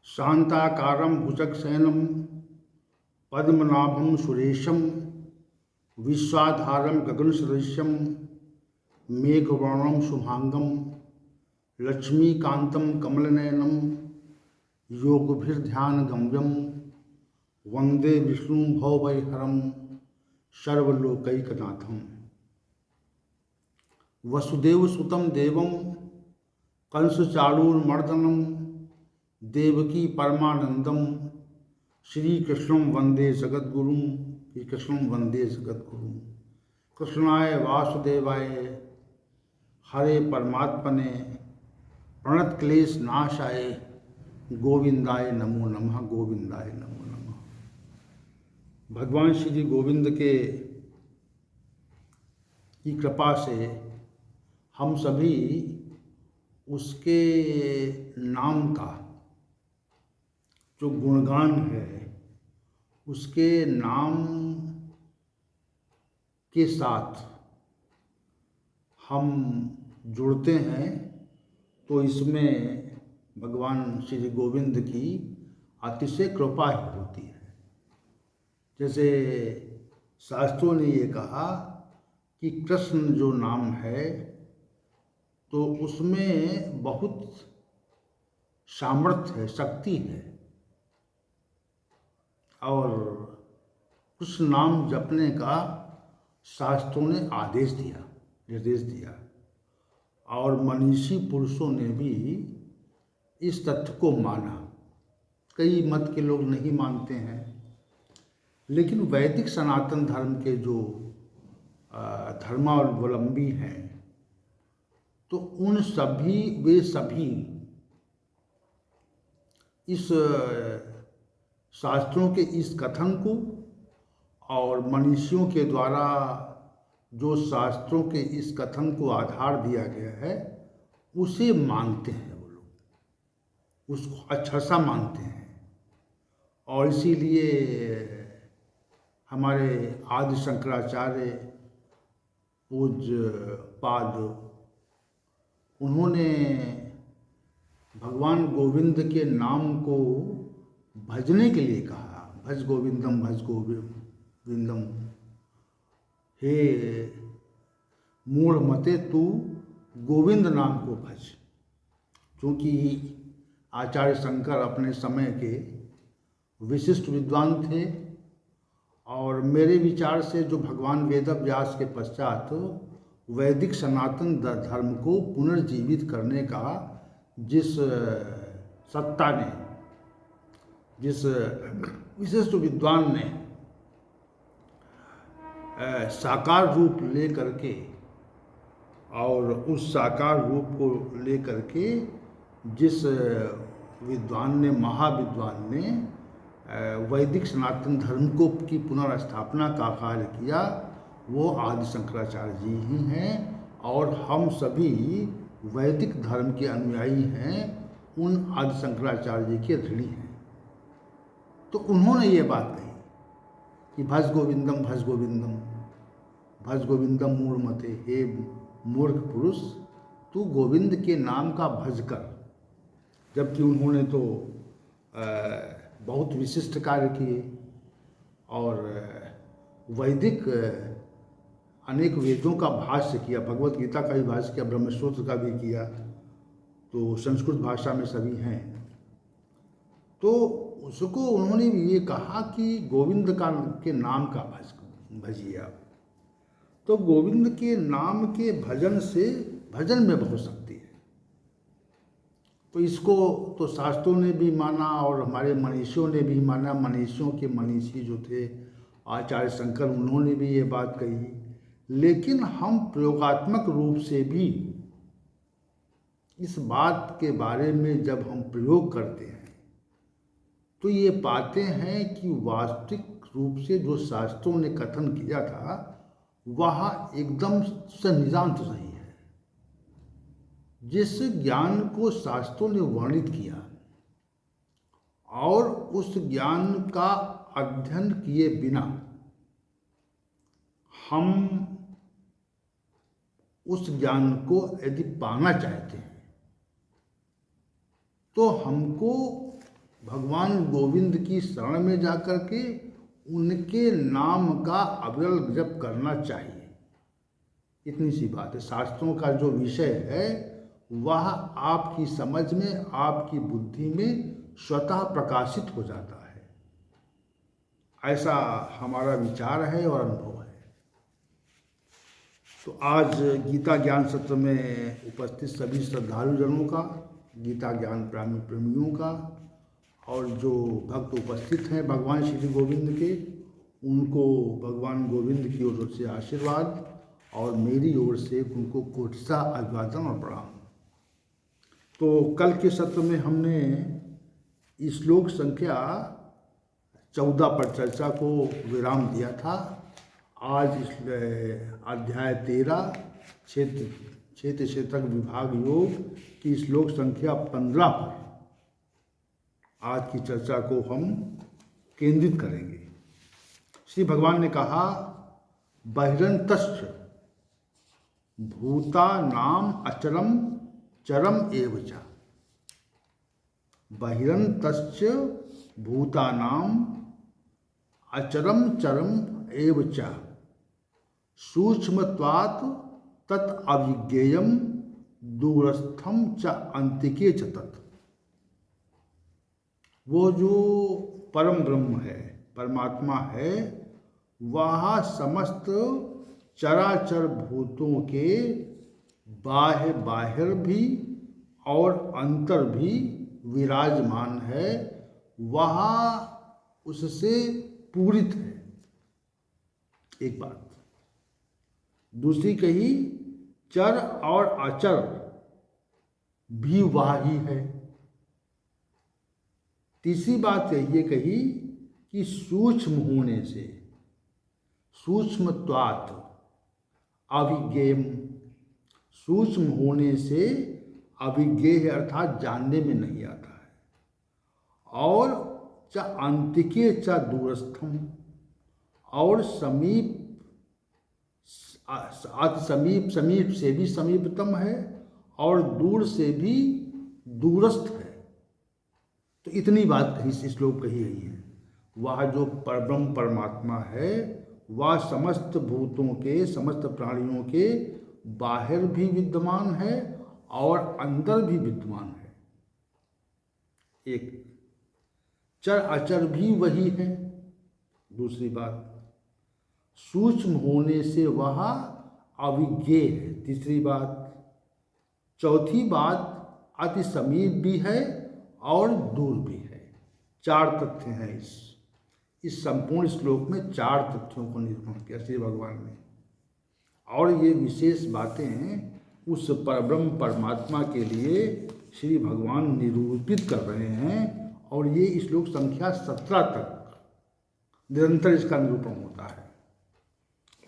शांताकारं भुजगशयनं पद्मनाभं सुरेशं विश्वाधारं गगनसदृशं मेघवर्णं शुभांगं लक्ष्मीकान्तं कमलनयनं योगभिर्ध्यानगम्यं वन्दे विष्णुं भवभयहरं सर्वलोकैकनाथं। वसुदेवसुतं देवं कंसचाणूरमर्दनं देवकी परमानंदम श्रीकृष्णं वंदे जगद्गुरुं। श्रीकृष्णं वंदे जगद्गुरुं। कृष्णाय वासुदेवाय हरे परमात्मने प्रणतक्लेश नाशाय गोविंदाय नमो नमः। गोविंदाय नमो नमः। भगवान श्री गोविंद की कृपा से हम सभी उसके नाम का जो गुणगान है, उसके नाम के साथ हम जुड़ते हैं तो इसमें भगवान श्री गोविंद की अतिशय कृपा ही होती है। जैसे शास्त्रों ने ये कहा कि कृष्ण जो नाम है तो उसमें बहुत सामर्थ्य है, शक्ति है, और उस नाम जपने का शास्त्रों ने आदेश दिया, निर्देश दिया, और मनीषी पुरुषों ने भी इस तथ्य को माना। कई मत के लोग नहीं मानते हैं, लेकिन वैदिक सनातन धर्म के जो धर्मावलंबी हैं तो वे सभी इस शास्त्रों के इस कथन को और मनीषियों के द्वारा जो शास्त्रों के इस कथन को आधार दिया गया है उसे मानते हैं। वो लोग उसको अच्छा सा मानते हैं, और इसीलिए हमारे आदि शंकराचार्य पूज्य पाद उन्होंने भगवान गोविंद के नाम को भजने के लिए कहा। भज गोविंदम भज गोविंदम, हे मूढ़ मते तू गोविंद नाम को भज। क्योंकि आचार्य शंकर अपने समय के विशिष्ट विद्वान थे, और मेरे विचार से जो भगवान वेदव्यास के पश्चात वैदिक सनातन धर्म को पुनर्जीवित करने का जिस सत्ता ने, जिस विशिष्ट विद्वान ने साकार रूप ले करके, और उस साकार रूप को ले करके जिस विद्वान ने, महाविद्वान ने वैदिक सनातन धर्म को की पुनर्स्थापना का कार्य किया, वो आदि शंकराचार्य जी ही हैं। और हम सभी वैदिक धर्म के अनुयायी हैं, उन आदि शंकराचार्य जी के ऋणी हैं। तो उन्होंने ये बात कही कि भज गोविंदम भज गोविंदम भज गोविंदम मूढ़ मते, हे मूर्ख पुरुष तू गोविंद के नाम का भज कर। जबकि उन्होंने तो बहुत विशिष्ट कार्य किए, और वैदिक अनेक वेदों का भाष्य किया, भगवत गीता का भी भाष्य किया, ब्रह्मसूत्र का भी किया, तो संस्कृत भाषा में सभी हैं। तो उसको उन्होंने भी ये कहा कि गोविंद के नाम का भजिए आप। तो गोविंद के नाम के भजन से भजन में बहुत शक्ति है। तो इसको तो शास्त्रों ने भी माना और हमारे मनीषियों ने भी माना। मनीषियों के मनीषी जो थे आचार्य शंकर, उन्होंने भी ये बात कही। लेकिन हम प्रयोगात्मक रूप से भी इस बात के बारे में जब हम प्रयोग करते हैं तो ये पाते हैं कि वास्तविक रूप से जो शास्त्रों ने कथन किया था वह एकदम नितांत सही है। जिस ज्ञान को शास्त्रों ने वर्णित किया और उस ज्ञान का अध्ययन किए बिना हम उस ज्ञान को यदि पाना चाहते हैं तो हमको भगवान गोविंद की शरण में जाकर के उनके नाम का अविरल जप करना चाहिए। इतनी सी बात है। शास्त्रों का जो विषय है वह आपकी समझ में, आपकी बुद्धि में स्वतः प्रकाशित हो जाता है। ऐसा हमारा विचार है और अनुभव है। तो आज गीता ज्ञान सत्र में उपस्थित सभी श्रद्धालुजनों का, गीता ज्ञान प्रेमियों का, और जो भक्त उपस्थित हैं भगवान श्री गोविंद के, उनको भगवान गोविंद की ओर से आशीर्वाद और मेरी ओर से उनको कोटिसा अभिवादन और प्रणाम। तो कल के सत्र में हमने श्लोक संख्या 14 पर चर्चा को विराम दिया था। आज इस अध्याय 13 क्षेत्र क्षेत्रक विभाग योग की श्लोक संख्या 15 पर आज की चर्चा को हम केंद्रित करेंगे। श्री भगवान ने कहा, बहिरंतश्च भूता नाम अचरम चरम एव च। बहिरंतश्च भूता नाम अचरम चरम एव च सूक्ष्मत्वात् तत् अविज्ञेयम दूरस्थम च अंतिके च तत्। वो जो परम ब्रह्म है, परमात्मा है, वह समस्त चराचर भूतों के बाहर भी और अंतर भी विराजमान है। वह उससे पूरित है। एक बात। दूसरी कही, चर और अचर भी वह ही है। तीसरी बात ये कही कि सूक्ष्म होने से, सूक्ष्मत्वात् अविज्ञेयम, सूक्ष्म होने से अविज्ञेय अर्थात जानने में नहीं आता है। और च अंतिके च दूरस्थम, और समीप, अति समीप, समीप से भी समीपतम है और दूर से भी दूरस्थ है। तो इतनी बात कही, श्लोक कही गई है। वह जो परब्रह्म परमात्मा है वह समस्त भूतों के, समस्त प्राणियों के बाहर भी विद्यमान है और अंदर भी विद्यमान है। एक। चर अचर भी वही है। दूसरी बात, सूक्ष्म होने से वह अविज्ञेय है। तीसरी बात। चौथी बात, अति समीप भी है और दूर भी है। 4 तथ्य हैं इस संपूर्ण श्लोक में। 4 तथ्यों को निरूपण किया श्री भगवान ने, और ये विशेष बातें उस परब्रह्म परमात्मा के लिए श्री भगवान निरूपित कर रहे हैं। और ये श्लोक संख्या 17 तक निरंतर इसका निरूपण होता है।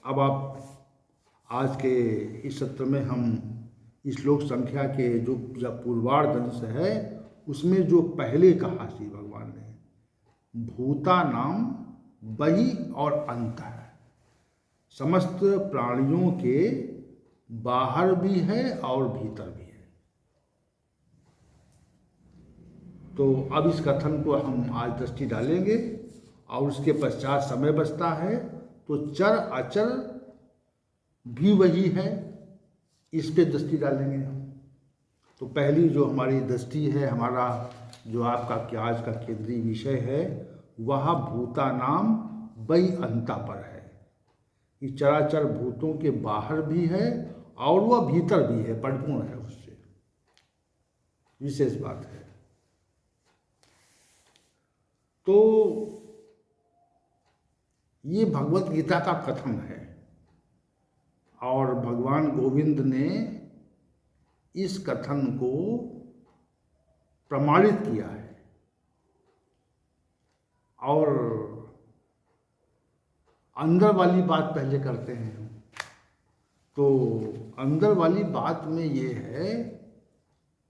अब आप आज के इस सत्र में हम श्लोक संख्या के जो पूर्वार्ध अंश है उसमें जो पहले कहा श्री भगवान ने, भूता नाम बहि और अंत है, समस्त प्राणियों के बाहर भी है और भीतर भी है। तो अब इस कथन को हम आज दृष्टि डालेंगे और उसके पश्चात समय बचता है तो चर अचर भी वही है, इस पे दृष्टि डालेंगे हम। तो पहली जो हमारी दृष्टि है, हमारा जो आपका आज का केंद्रीय विषय है, वह भूता नाम बहि अंता पर है। ये चराचर भूतों के बाहर भी है और वह भीतर भी है, परिपूर्ण है, उससे विशेष बात है। तो ये भगवत गीता का कथन है और भगवान गोविंद ने इस कथन को प्रमाणित किया है। और अंदर वाली बात पहले करते हैं। तो अंदर वाली बात में ये है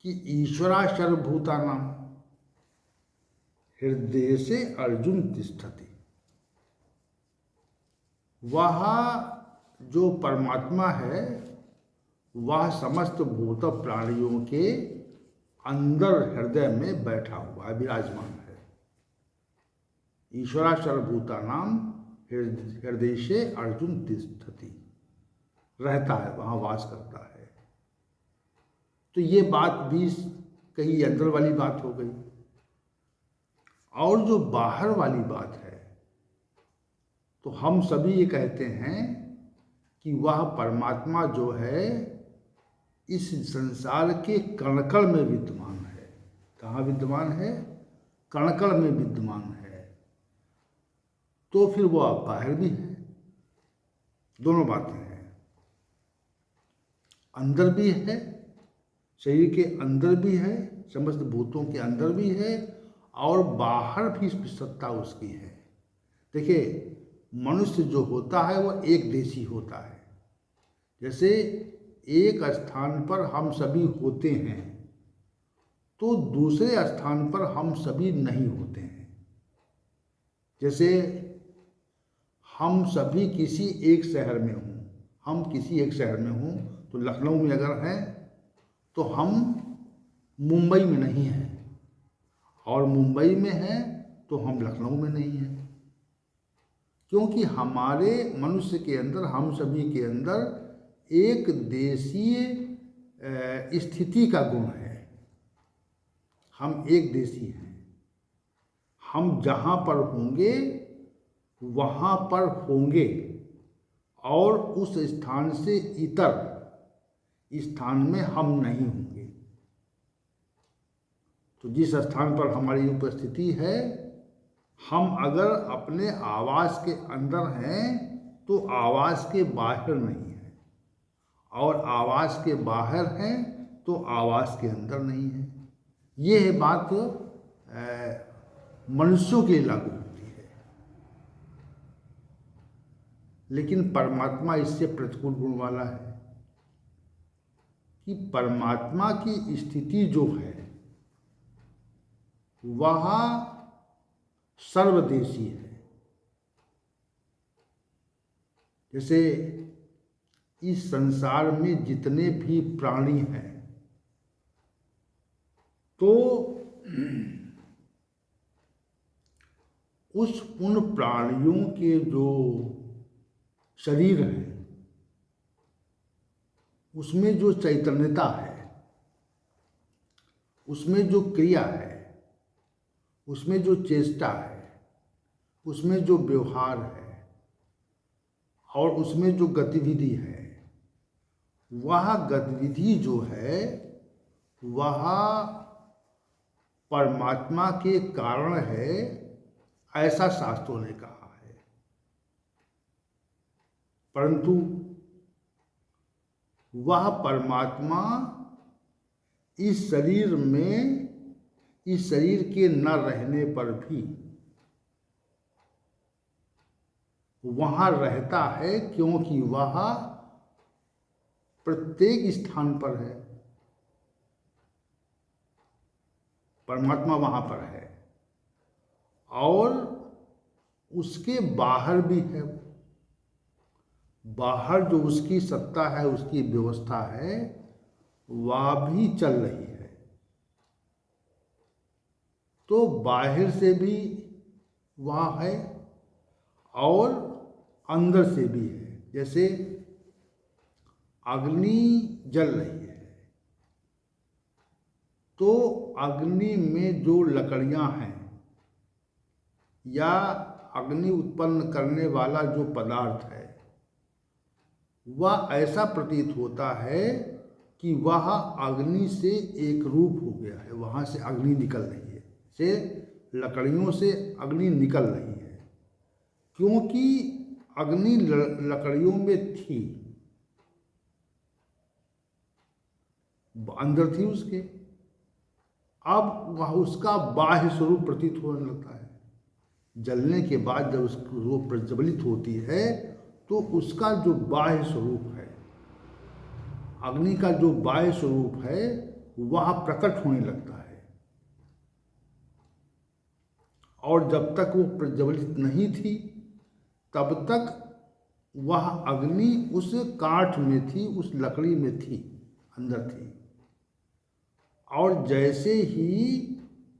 कि ईश्वरा सर्वभूतानां हृदय से अर्जुन तिष्ठति। वह जो परमात्मा है वह समस्त भूत प्राणियों के अंदर हृदय में बैठा हुआ है, विराजमान है। ईश्वरा सर्वभूतानां हृदय अर्जुन तिष्ठति, रहता है, वहाँ वास करता है। तो ये बात भी कहीं अंदर वाली बात हो गई। और जो बाहर वाली बात है, तो हम सभी ये कहते हैं कि वह परमात्मा जो है इस संसार के कण-कण में विद्यमान है। कहाँ विद्यमान है? कण-कण में विद्यमान है। तो फिर वह बाहर भी है। दोनों बातें हैं, अंदर भी है, शरीर के अंदर भी है, समस्त भूतों के अंदर भी है, और बाहर भी सत्ता उसकी है। देखिए, मनुष्य जो होता है वह एक देशी होता है। जैसे एक स्थान पर हम सभी होते हैं तो दूसरे स्थान पर हम सभी नहीं होते हैं। जैसे हम सभी किसी एक शहर में हों, हम किसी एक शहर में हों, तो लखनऊ में अगर हैं तो हम मुंबई में नहीं हैं, और मुंबई में हैं तो हम लखनऊ में नहीं हैं। क्योंकि हमारे मनुष्य के अंदर, हम सभी के अंदर एक देशीय स्थिति का गुण है। हम एक देशी हैं। हम जहाँ पर होंगे वहाँ पर होंगे, और उस स्थान से इतर स्थान में हम नहीं होंगे। तो जिस स्थान पर हमारी उपस्थिति है, हम अगर अपने आवास के अंदर हैं तो आवास के बाहर नहीं है, और आवास के बाहर हैं तो आवास के अंदर नहीं है। ये है बात मनुष्यों के लिए लागू होती है। लेकिन परमात्मा इससे प्रतिकूल गुण वाला है कि परमात्मा की स्थिति जो है वह सर्वदेशी है। जैसे इस संसार में जितने भी प्राणी हैं, तो उन प्राणियों के जो शरीर हैं उसमें जो चैतन्यता है, उसमें जो क्रिया है, उसमें जो चेष्टा है, उसमें जो व्यवहार है, और उसमें जो गतिविधि है, वह गतिविधि जो है वह परमात्मा के कारण है, ऐसा शास्त्रों ने कहा है। परंतु वह परमात्मा इस शरीर में, इस शरीर के न रहने पर भी वहाँ रहता है, क्योंकि वह प्रत्येक स्थान पर है। परमात्मा वहाँ पर है, और उसके बाहर भी है। बाहर जो उसकी सत्ता है, उसकी व्यवस्था है, वह भी चल रही है। तो बाहर से भी वहाँ है और अंदर से भी है। जैसे अग्नि जल रही है, तो अग्नि में जो लकड़ियाँ हैं या अग्नि उत्पन्न करने वाला जो पदार्थ है, वह ऐसा प्रतीत होता है कि वह अग्नि से एक रूप हो गया है। वहाँ से अग्नि निकल रही है, से लकड़ियों से अग्नि निकल रही है, क्योंकि अग्नि लकड़ियों में थी, अंदर थी उसके। अब वह उसका बाह्य स्वरूप प्रतीत होने लगता है। जलने के बाद जब उसकी वो प्रज्वलित होती है तो उसका जो बाह्य स्वरूप है, अग्नि का जो बाह्य स्वरूप है, वह प्रकट होने लगता है। और जब तक वो प्रज्वलित नहीं थी तब तक वह अग्नि उस काठ में थी, उस लकड़ी में थी, अंदर थी। और जैसे ही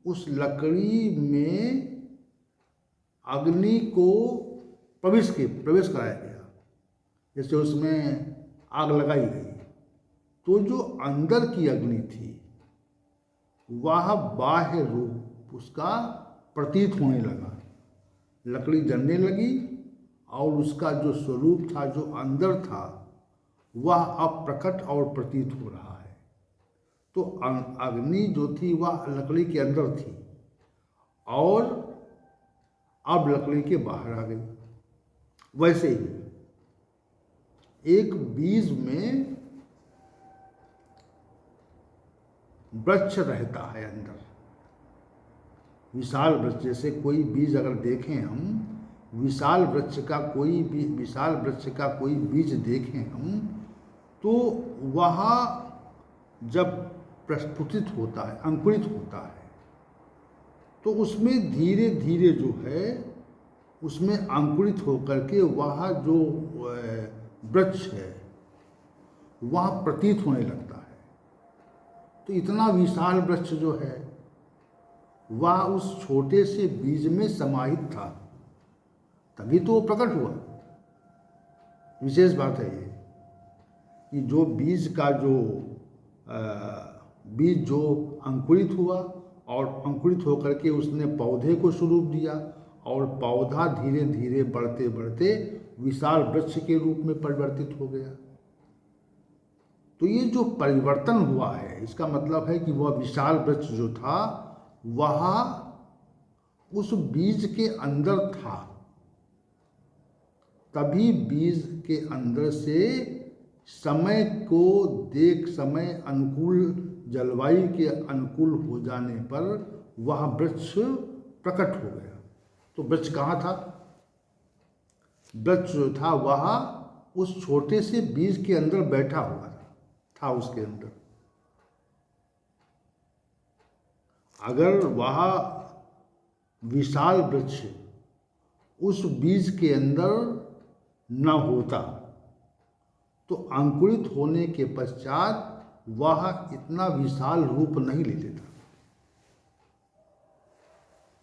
उस लकड़ी में अग्नि को प्रवेश कराया गया, जैसे उसमें आग लगाई गई, तो जो अंदर की अग्नि थी वह बाह्य रूप उसका प्रतीत होने लगा, लकड़ी जलने लगी और उसका जो स्वरूप था, जो अंदर था, वह अब प्रकट और प्रतीत हो रहा है। तो अग्नि जो थी वह लकड़ी के अंदर थी और अब लकड़ी के बाहर आ गई। वैसे ही एक बीज में वृक्ष रहता है अंदर, विशाल वृक्ष। जैसे कोई बीज अगर देखें हम, विशाल वृक्ष का कोई बीज देखें हम, तो वह जब प्रस्फुटित होता है, अंकुरित होता है, तो उसमें धीरे धीरे जो है उसमें अंकुरित होकर के वह जो वृक्ष है वह प्रतीत होने लगता है। तो इतना विशाल वृक्ष जो है वह उस छोटे से बीज में समाहित था, तभी तो वो प्रकट हुआ। विशेष बात है ये कि जो बीज जो अंकुरित हुआ और अंकुरित होकर के उसने पौधे को स्वरूप दिया और पौधा धीरे धीरे बढ़ते बढ़ते विशाल वृक्ष के रूप में परिवर्तित हो गया। तो ये जो परिवर्तन हुआ है, इसका मतलब है कि वह विशाल वृक्ष जो था वह उस बीज के अंदर था, तभी बीज के अंदर से समय अनुकूल, जलवायु के अनुकूल हो जाने पर वह वृक्ष प्रकट हो गया। तो वृक्ष कहाँ था? वृक्ष जो था वह उस छोटे से बीज के अंदर बैठा हुआ था उसके अंदर। अगर वह विशाल वृक्ष उस बीज के अंदर न होता तो अंकुरित होने के पश्चात वह इतना विशाल रूप नहीं ले लेता।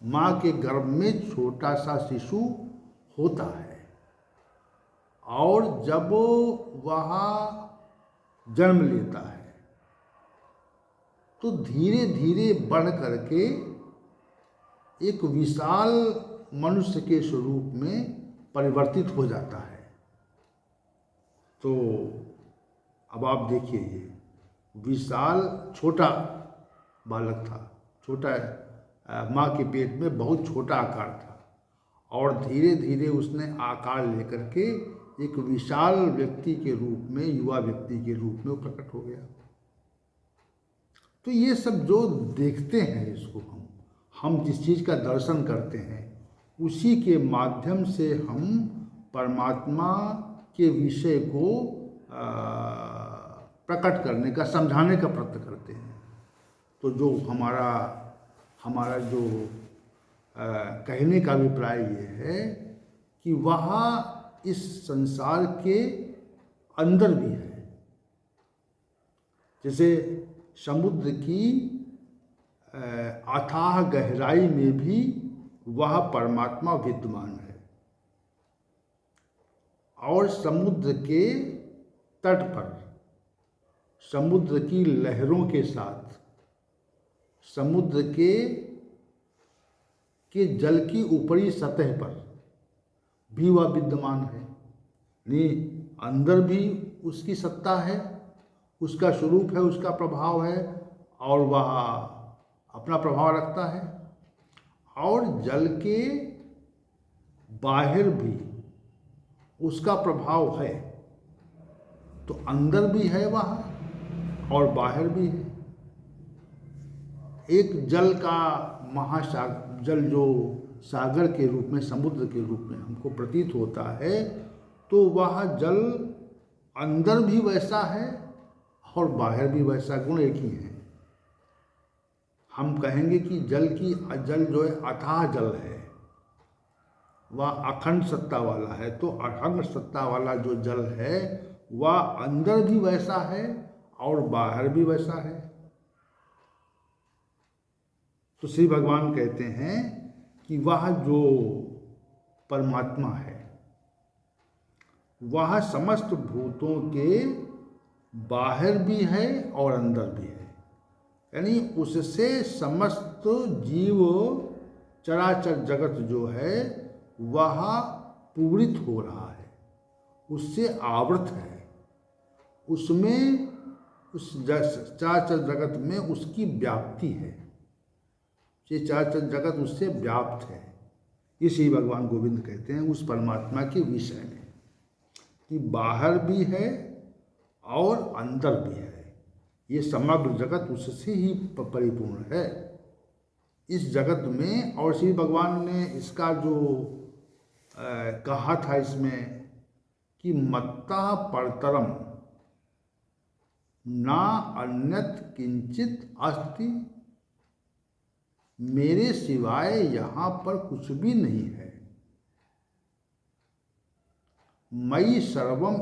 माँ के गर्भ में छोटा सा शिशु होता है और जब वह जन्म लेता है तो धीरे धीरे बढ़ करके एक विशाल मनुष्य के स्वरूप में परिवर्तित हो जाता है। तो अब आप देखिए, ये विशाल छोटा बालक था, माँ के पेट में बहुत छोटा आकार था और धीरे धीरे उसने आकार लेकर के एक विशाल व्यक्ति के रूप में, युवा व्यक्ति के रूप में वो प्रकट हो गया। तो ये सब जो देखते हैं, इसको हम जिस चीज़ का दर्शन करते हैं उसी के माध्यम से हम परमात्मा के विषय को प्रकट करने का, समझाने का प्रयत्न करते हैं। तो जो हमारा जो कहने का अभिप्राय ये है कि वह इस संसार के अंदर भी है। जैसे समुद्र की अथाह गहराई में भी वह परमात्मा विद्यमान है और समुद्र के तट पर, समुद्र की लहरों के साथ, समुद्र के जल की ऊपरी सतह पर भी वह विद्यमान है। यानी अंदर भी उसकी सत्ता है, उसका स्वरूप है, उसका प्रभाव है और वह अपना प्रभाव रखता है। और जल के बाहर भी उसका प्रभाव है। तो अंदर भी है वह और बाहर भी है। एक जल का महासागर, जल जो सागर के रूप में, समुद्र के रूप में हमको प्रतीत होता है, तो वह जल अंदर भी वैसा है और बाहर भी वैसा, गुण एक ही है। हम कहेंगे कि जल जो है अथाह जल है, वह अखंड सत्ता वाला है। तो अखंड सत्ता वाला जो जल है वह अंदर भी वैसा है और बाहर भी वैसा है। तो श्री भगवान कहते हैं कि वह जो परमात्मा है, वह समस्त भूतों के बाहर भी है और अंदर भी है। यानी उससे समस्त जीव चराचर जगत जो है वह पूरित हो रहा है, उससे आवृत है, उसमें उस चराचर जगत में उसकी व्याप्ति है, ये चराचर जगत उससे व्याप्त है। इसी भगवान गोविंद कहते हैं उस परमात्मा के विषय में कि बाहर भी है और अंदर भी है, ये समग्र जगत उससे ही परिपूर्ण है इस जगत में। और श्री भगवान ने इसका जो कहा था इसमें कि मत्ता परतरम ना अन्यत किंचित अस्ति, मेरे सिवाय यहाँ पर कुछ भी नहीं है। मयि सर्वम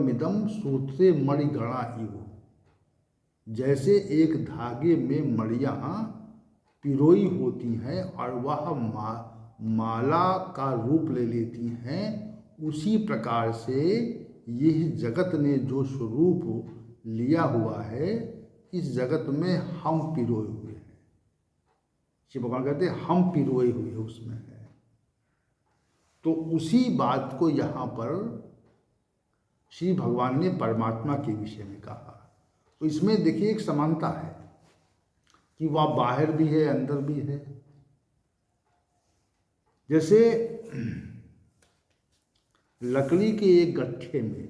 इदम सूत्रे मणिगणा इव, जैसे एक धागे में मणियाँ पिरोई होती हैं और वह माला का रूप ले लेती हैं, उसी प्रकार से यह जगत ने जो स्वरूप लिया हुआ है, इस जगत में हम पिरोए हुए हैं। शिव भगवान कहते हैं हम पिरोए हुए उसमें है। तो उसी बात को यहाँ पर श्री भगवान ने परमात्मा के विषय में कहा। तो इसमें देखिए एक समानता है कि वह बाहर भी है अंदर भी है। जैसे लकड़ी के एक गट्ठे में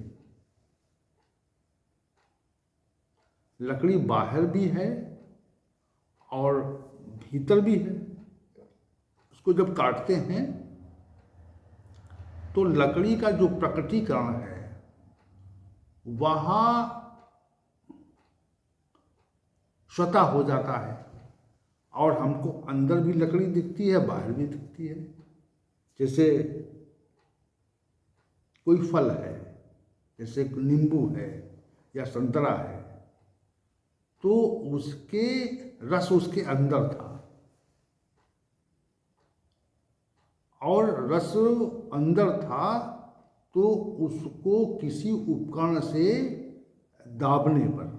लकड़ी बाहर भी है और भीतर भी है। उसको जब काटते हैं तो लकड़ी का जो प्रकटीकरण है वहाँ स्वतः हो जाता है और हमको अंदर भी लकड़ी दिखती है बाहर भी दिखती है। जैसे कोई फल है, जैसे नींबू है या संतरा है, तो उसके रस उसके अंदर था और रस अंदर था, तो उसको किसी उपकरण से दाबने पर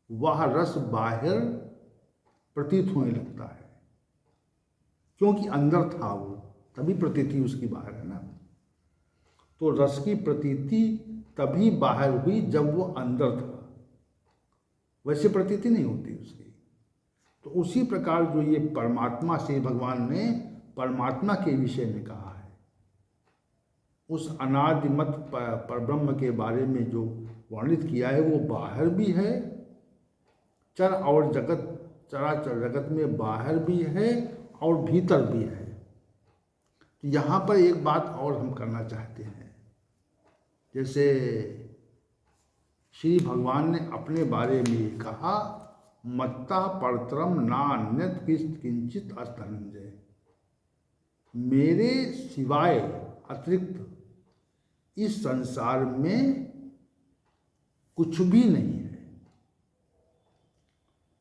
वह रस बाहर प्रतीत होने लगता है, क्योंकि अंदर था वो, तभी प्रतीति उसकी बाहर है ना। तो रस की प्रतीति तभी बाहर हुई जब वो अंदर था, वैसे प्रतीति नहीं होती उसकी। तो उसी प्रकार जो ये परमात्मा से भगवान ने परमात्मा के विषय में कहा है, उस अनादिमत परब्रह्म के बारे में जो वर्णित किया है, वो बाहर भी है, चर और जगत चराचर जगत में बाहर भी है और भीतर भी है। तो यहाँ पर एक बात और हम करना चाहते हैं। जैसे श्री भगवान ने अपने बारे में कहा, मत्ता परतरम नान्यत किंचित अस्तनंजय, मेरे सिवाय अतिरिक्त इस संसार में कुछ भी नहीं है।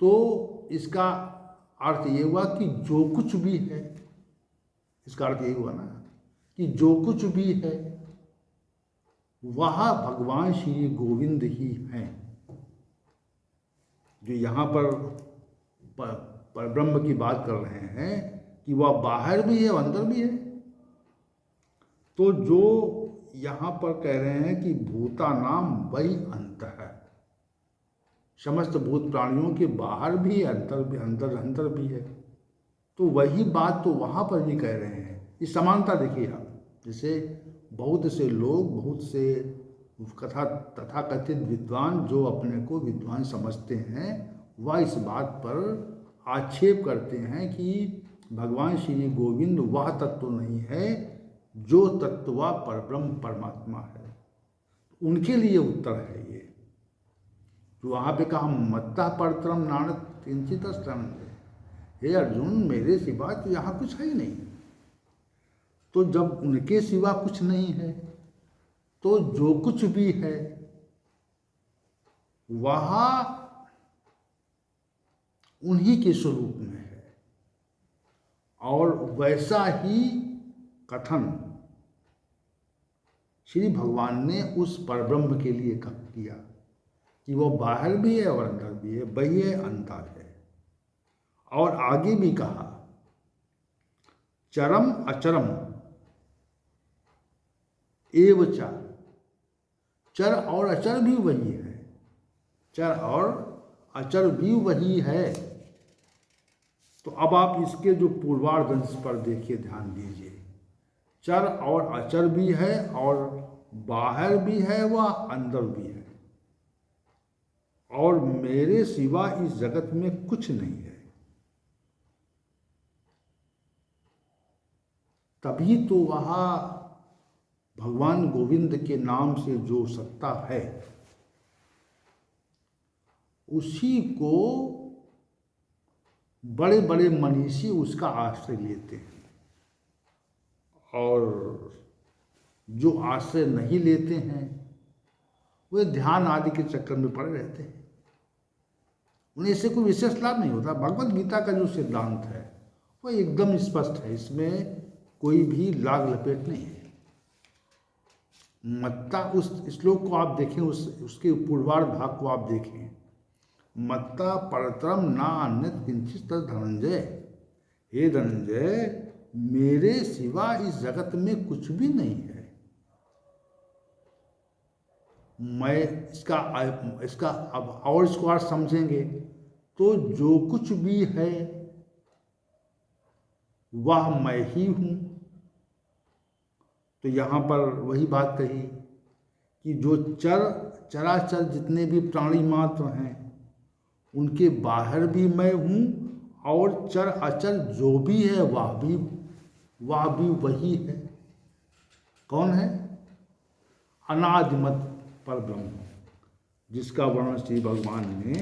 तो इसका अर्थ ये हुआ कि जो कुछ भी है, इसका अर्थ ये हुआ ना कि जो कुछ भी है वह भगवान श्री गोविंद ही हैं। जो यहाँ पर परब्रह्म की बात कर रहे हैं कि वह बाहर भी है और अंदर भी है। तो जो यहाँ पर कह रहे हैं कि भूता नाम वही अंत है, समस्त भूत प्राणियों के बाहर भी अंदर भी अंदर भी है, तो वही बात तो वहाँ पर भी कह रहे हैं। इस समानता देखिए आप, जैसे बहुत से लोग, बहुत से तथाकथित विद्वान जो अपने को विद्वान समझते हैं, वह इस बात पर आक्षेप करते हैं कि भगवान श्री गोविंद वह तत्व नहीं है जो तत्व परब्रह्म परमात्मा है। उनके लिए उत्तर है ये जो वहाँ पे कहा, मत्ता परतरम नानक किंचित अस्तनंजय, हे अर्जुन मेरे सिवा तो यहाँ कुछ है ही नहीं। तो जब उनके सिवा कुछ नहीं है, तो जो कुछ भी है वह उन्हीं के स्वरूप में है। वैसा ही कथन श्री भगवान ने उस परब्रह्म के लिए किया कि वो बाहर भी है और अंदर भी है, बाह्य अंतर है। और आगे भी कहा चरम अचरम एव च, चर और अचर भी वही है, चर और अचर भी वही है। तो अब आप इसके जो पूर्वार्ध अंश पर देखिए, ध्यान दीजिए, चर और अचर भी है और बाहर भी है वह अंदर भी है, और मेरे सिवा इस जगत में कुछ नहीं है। तभी तो वह भगवान गोविंद के नाम से जो सत्ता है उसी को बड़े बड़े मनीषी उसका आश्रय लेते हैं, और जो आश्रय नहीं लेते हैं वे ध्यान आदि के चक्कर में पड़े रहते हैं, उन्हें इससे कोई विशेष लाभ नहीं होता। भगवत गीता का जो सिद्धांत है वो एकदम स्पष्ट है, इसमें कोई भी लाग लपेट नहीं है। मत्ता, उस श्लोक को आप देखें, उसके पूर्वार्ध भाग को आप देखें, मत्ता परतरम ना अन्यत किंचित धनंजय, हे धनंजय मेरे सिवा इस जगत में कुछ भी नहीं है। मैं इसका अब और इसको और समझेंगे तो जो कुछ भी है वह मैं ही हूँ। तो यहाँ पर वही बात कही कि जो चराचर जितने भी प्राणी मात्र हैं उनके बाहर भी मैं हूँ, और चर अचर जो भी है वह भी वही है। कौन है? अनादिमत परब्रह्म, जिसका वर्णन श्री भगवान ने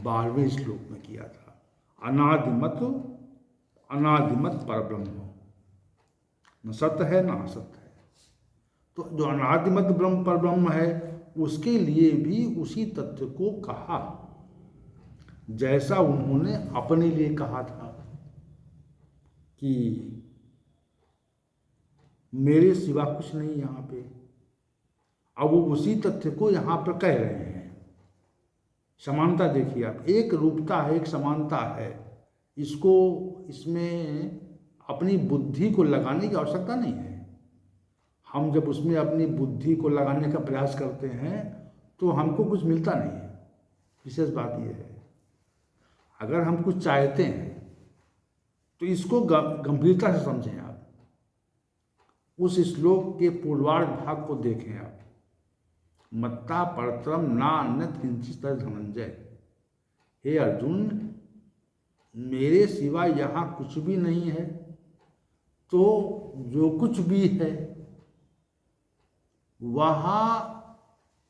12वें श्लोक में किया था। अनादिमत परब्रह्म, न सत्य है न असत्य है। तो जो अनादिमत ब्रह्म परब्रह्म है उसके लिए भी उसी तथ्य को कहा जैसा उन्होंने अपने लिए कहा था कि मेरे सिवा कुछ नहीं यहाँ पे। अब वो उसी तथ्य को यहाँ पर कह रहे हैं। समानता देखिए आप, एक रूपता है, एक समानता है, इसमें अपनी बुद्धि को लगाने की आवश्यकता नहीं है। हम जब उसमें अपनी बुद्धि को लगाने का प्रयास करते हैं तो हमको कुछ मिलता नहीं है। विशेष बात यह है, अगर हम कुछ चाहते हैं तो इसको गंभीरता से समझें आप। उस श्लोक के पूर्वार्ध भाग को देखें आप, मत्ता परतरम ना अन्यत किंचित धनंजय, हे अर्जुन मेरे सिवा यहाँ कुछ भी नहीं है, तो जो कुछ भी है वहाँ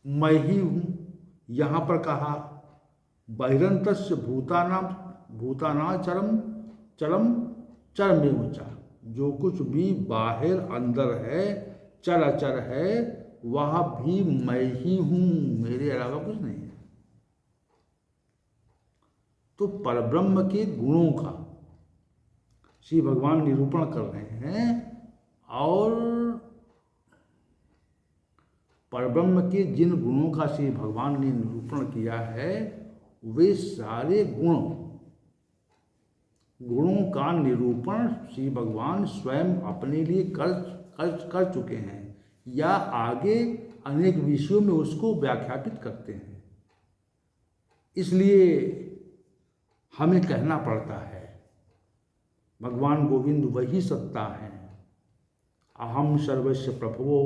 मैं ही हूँ। यहाँ पर कहा बहिरंतस्य भूताना चरमेव च, जो कुछ भी बाहर अंदर है, चर अचर है, वह भी मैं ही हूँ, मेरे अलावा कुछ नहीं है। तो परब्रह्म के गुणों का श्री भगवान निरूपण कर रहे हैं, और परब्रह्म के जिन गुणों का श्री भगवान ने निरूपण किया है वे सारे गुणों का निरूपण श्री भगवान स्वयं अपने लिए कर चुके हैं, या आगे अनेक विषयों में उसको व्याख्यापित करते हैं। इसलिए हमें कहना पड़ता है भगवान गोविंद वही सत्ता है। अहम सर्वस्य प्रभवो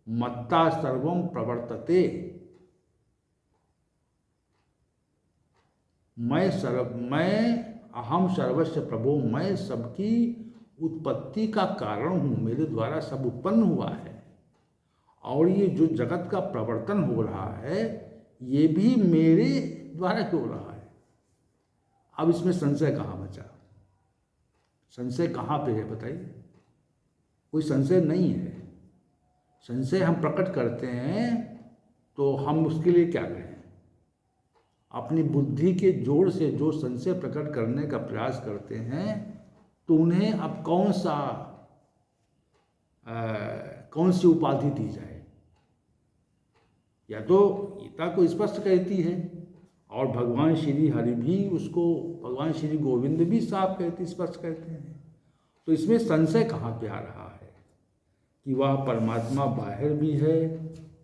मत्ता सर्वम प्रवर्तते, अहम सर्वस्य प्रभो, मैं सबकी उत्पत्ति का कारण हूँ, मेरे द्वारा सब उत्पन्न हुआ है, और ये जो जगत का प्रवर्तन हो रहा है ये भी मेरे द्वारा हो रहा है। अब इसमें संशय कहाँ बचा? संशय कहाँ पे है बताइए? कोई संशय नहीं है। संशय हम प्रकट करते हैं तो हम उसके लिए क्या करें? अपनी बुद्धि के जोर से जो संशय प्रकट करने का प्रयास करते हैं तो उन्हें अब कौन सी उपाधि दी जाए? या तो गीता को स्पष्ट कहती है, और भगवान श्री हरि भी उसको, भगवान श्री गोविंद भी साफ कहते, स्पष्ट कहते हैं। तो इसमें संशय कहाँ पे आ रहा है कि वह परमात्मा बाहर भी है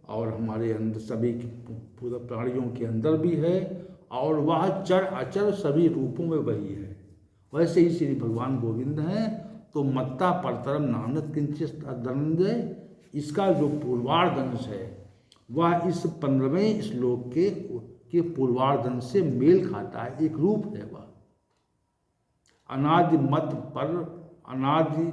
और हमारे अंदर सभी पूरे प्राणियों के अंदर भी है, और वह चर अचर सभी रूपों में वही है। वैसे ही श्री भगवान गोविंद हैं। तो मत्ता परतरम नानक किंचित अधनंजय, इसका जो पूर्वार्ध अंश है वह इस 15वें श्लोक के पूर्वार्ध अंश से मेल खाता है, एक रूप है वह। अनादि मत पर, अनादि